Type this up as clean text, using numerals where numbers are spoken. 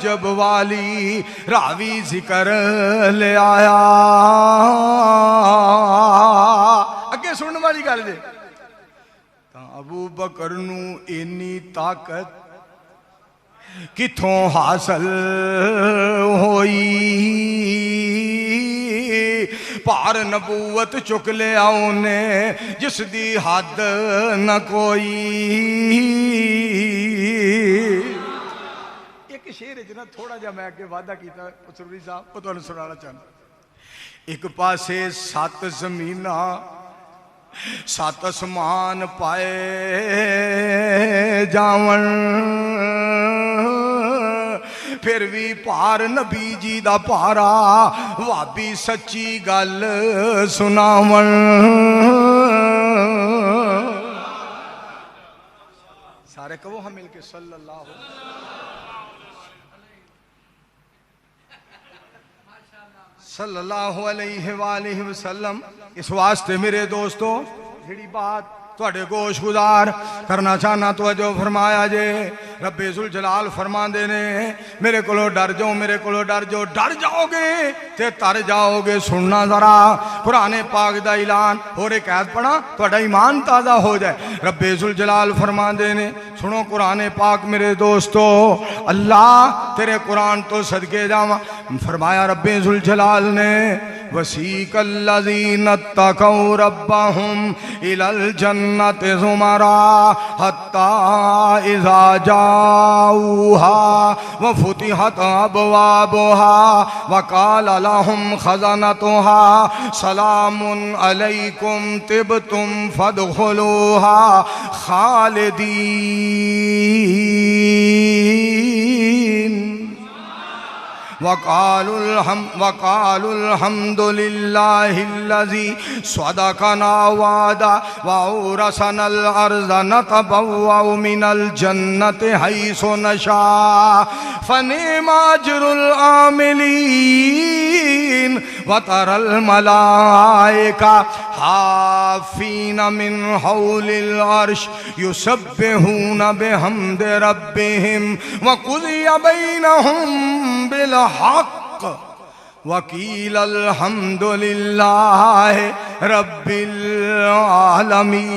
जब वाली रावी जिक्र ले आया। अगे सुनने वाली गल जे अबू बकर नू इन्नी ताकत किथों हासिल होई, पार नबूवत चुक लिया उन्हें जिस दी हद न कोई। एक शेर ना थोड़ा जा मैं अगे वादा किया पसरूरी साहब वो तुहानू सुनाना चाहता। एक पासे 7 जमीना 7 आसमान पाए जावन, फिर भी पार नबी जी दा पारा वाबी सच्ची गल सुनावन। सारे कहो हम मिलके सल्लल्लाहु अलैहि वसल्लम। इस वास्ते मेरे दोस्तों जी बात थोड़े गोश गुजार करना चाहना तो जो फरमाया जे रब्बे जुल जलाल फरमांदे ने मेरे को डर जाओ, मेरे को डर जाओ, डर जाओगे ते तर जाओगे। सुनना जरा कुरान पाक दा ऐलान और एक ऐत पढ़ा थोड़ा ईमान ताज़ा हो जाए। रब्बे जुल जलाल फरमांदे ने सुनो कुरान पाक मेरे दोस्तों, अल्लाह तेरे कुरान तो सदके जावा फरमाया रब्बे जुल जलाल ने वसीकल्लज़ीन तक़ौ रब्बहुम इलल जन्नति ज़ुमरा हत्ता इज़ा जाऊहा व फुतिहत अबवाबुहा व क़ाल लहुम ख़ज़नतुहा सलामुन अलैकुम तिबतुम फ़दख़ुलूहा ख़ालिदीन। वक़ालुल हम्दुलिल्लाहिल्लज़ी सदक़ना वादा व औरसनल अर्ज़ नतबव्वउ मिनल जन्नति हैसु नशा फ़निअम अज्रुल आमिलीन व तरल मलाइका हाफ़ीन मिन हौलिल अर्श युसब्बिहून बिहम्दि रब्बिहिम व क़ुज़िय बैनहुम बिल हक़ वकील अल्हम्दुलिल्लाहि रब्बिल आलमीन।